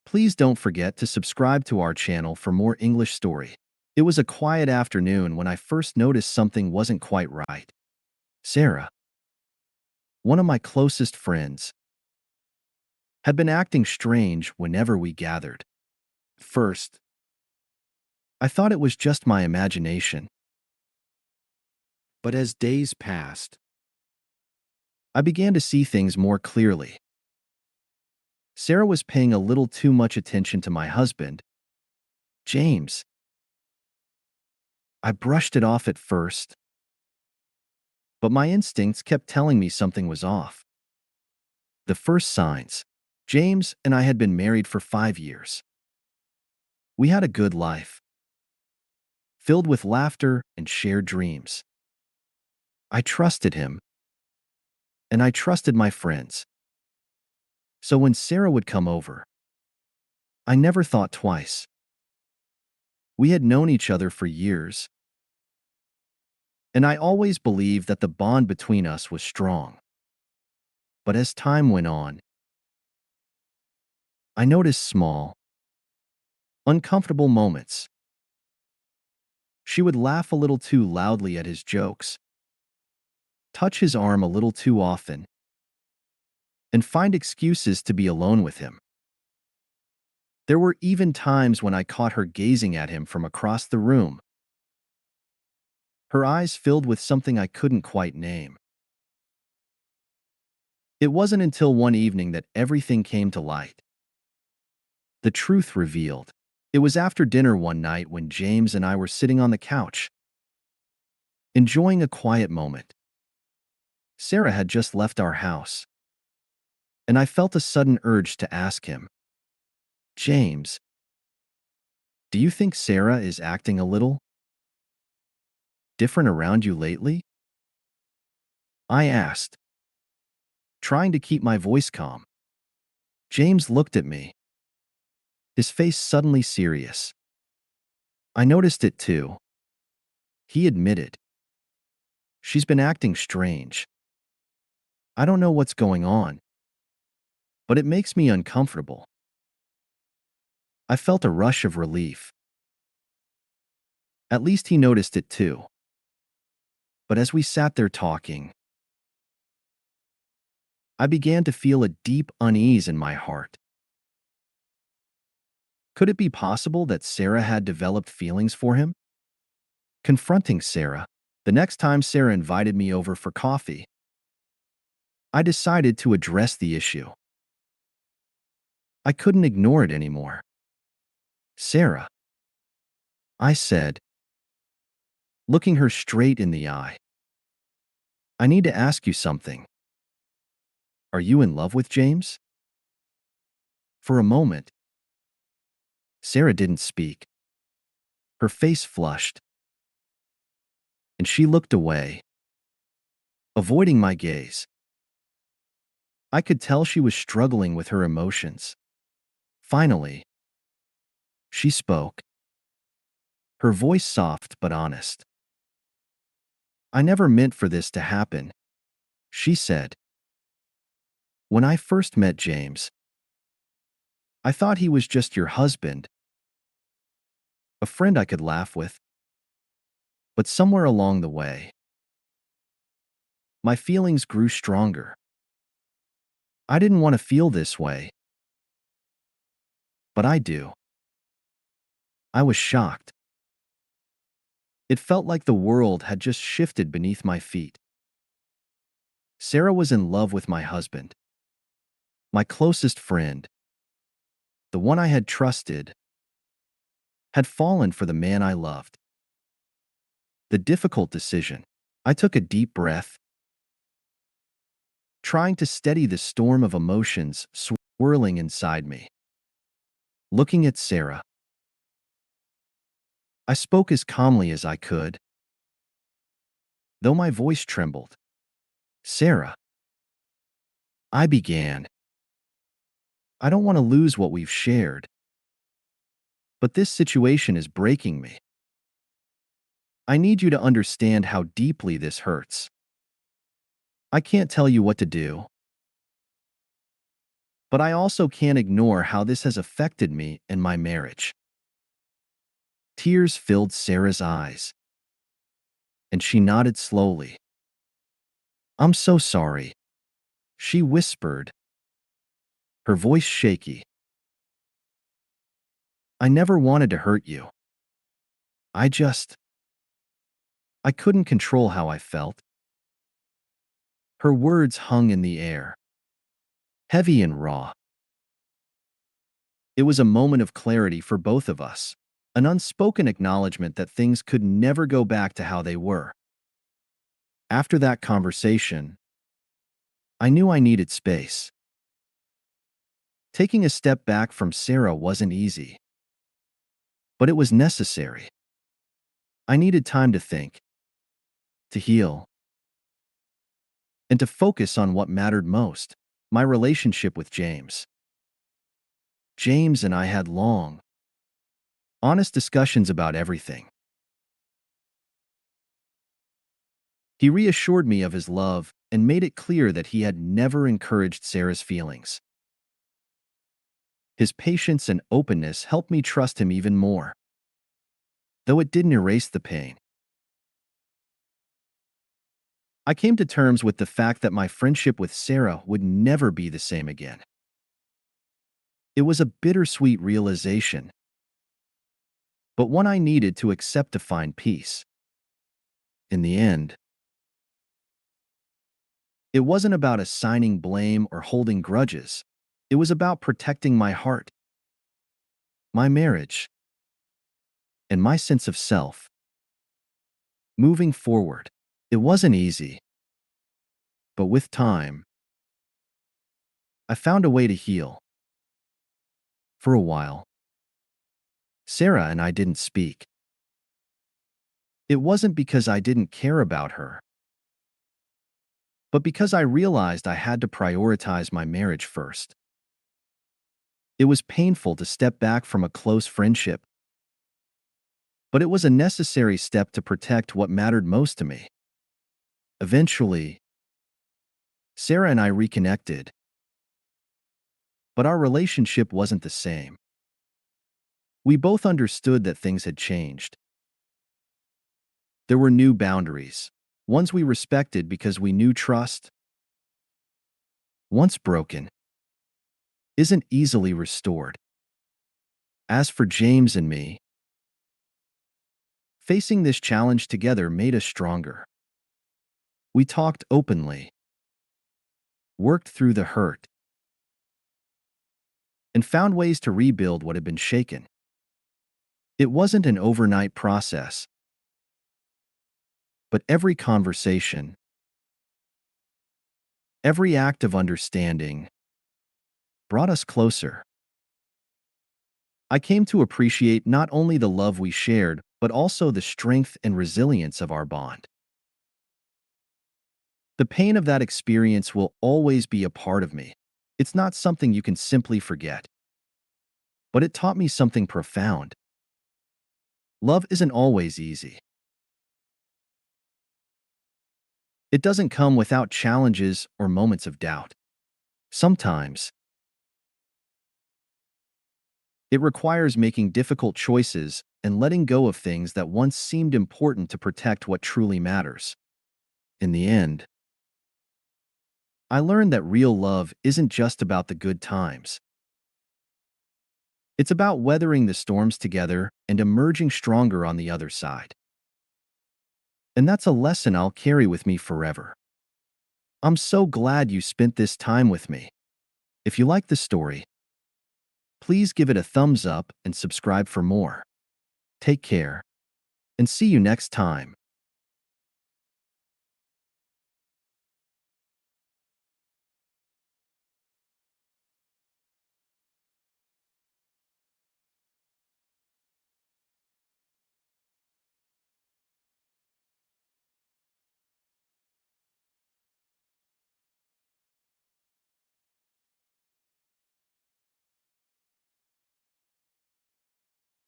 Please don't forget to subscribe to our channel for more English story. It was a quiet afternoon when I first noticed something wasn't quite right. Sarah, one of my closest friends, had been acting strange whenever we gathered. First, I thought it was just my imagination. But as days passed, I began to see things more clearly. Sarah was paying a little too much attention to my husband, James. I brushed it off at first, but my instincts kept telling me something was off. The first signs: James and I had been married for 5 years. We had a good life, filled with laughter and shared dreams. I trusted him, and I trusted my friends. So when Sarah would come over, I never thought twice. We had known each other for years, and I always believed that the bond between us was strong. But as time went on, I noticed small, uncomfortable moments. She would laugh a little too loudly at his jokes, touch his arm a little too often, and find excuses to be alone with him. There were even times when I caught her gazing at him from across the room, her eyes filled with something I couldn't quite name. It wasn't until one evening that everything came to light. The truth revealed. It was after dinner one night when James and I were sitting on the couch, enjoying a quiet moment. Sarah had just left our house, and I felt a sudden urge to ask him, "James, do you think Sarah is acting a little different around you lately?" I asked, trying to keep my voice calm. James looked at me, his face suddenly serious. I noticed it too. He admitted, "She's been acting strange. I don't know what's going on, but it makes me uncomfortable." I felt a rush of relief. At least he noticed it too. But as we sat there talking, I began to feel a deep unease in my heart. Could it be possible that Sarah had developed feelings for him? Confronting Sarah, the next time Sarah invited me over for coffee, I decided to address the issue. I couldn't ignore it anymore. "Sarah," I said, looking her straight in the eye, "I need to ask you something. Are you in love with James?" For a moment, Sarah didn't speak. Her face flushed, and she looked away, avoiding my gaze. I could tell she was struggling with her emotions. Finally, she spoke, her voice soft but honest. "I never meant for this to happen," she said. "When I first met James, I thought he was just your husband, a friend I could laugh with. But somewhere along the way, my feelings grew stronger. I didn't want to feel this way, but I do." I was shocked. It felt like the world had just shifted beneath my feet. Sarah was in love with my husband, my closest friend, the one I had trusted, had fallen for the man I loved. The difficult decision. I took a deep breath, trying to steady the storm of emotions swirling inside me. Looking at Sarah, I spoke as calmly as I could, though my voice trembled. "Sarah," I began, "I don't want to lose what we've shared, but this situation is breaking me. I need you to understand how deeply this hurts. I can't tell you what to do, But I also can't ignore how this has affected me and my marriage. Tears filled Sarah's eyes, and she nodded slowly. I'm so sorry, she whispered, her voice shaky. I never wanted to hurt you. I couldn't control how I felt. Her words hung in the air, heavy and raw. It was a moment of clarity for both of us, an unspoken acknowledgement that things could never go back to how they were. After that conversation, I knew I needed space. Taking a step back from Sarah wasn't easy, but it was necessary. I needed time to think, to heal, and to focus on what mattered most, my relationship with James. James and I had long, honest discussions about everything. He reassured me of his love and made it clear that he had never encouraged Sarah's feelings. His patience and openness helped me trust him even more, though it didn't erase the pain. I came to terms with the fact that my friendship with Sarah would never be the same again. It was a bittersweet realization, but one I needed to accept to find peace. In the end, it wasn't about assigning blame or holding grudges. It was about protecting my heart, my marriage, and my sense of self. Moving forward, it wasn't easy, but with time, I found a way to heal. For a while, Sarah and I didn't speak. It wasn't because I didn't care about her, but because I realized I had to prioritize my marriage first. It was painful to step back from a close friendship, but it was a necessary step to protect what mattered most to me. Eventually, Sarah and I reconnected, but our relationship wasn't the same. We both understood that things had changed. There were new boundaries, ones we respected because we knew trust, once broken, isn't easily restored. As for James and me, facing this challenge together made us stronger. We talked openly, worked through the hurt, and found ways to rebuild what had been shaken. It wasn't an overnight process, but every conversation, every act of understanding brought us closer. I came to appreciate not only the love we shared, but also the strength and resilience of our bond. The pain of that experience will always be a part of me. It's not something you can simply forget. But it taught me something profound. Love isn't always easy. It doesn't come without challenges or moments of doubt. Sometimes, it requires making difficult choices and letting go of things that once seemed important to protect what truly matters. In the end, I learned that real love isn't just about the good times. It's about weathering the storms together and emerging stronger on the other side. And that's a lesson I'll carry with me forever. I'm so glad you spent this time with me. If you like the story, please give it a thumbs up and subscribe for more. Take care, and see you next time.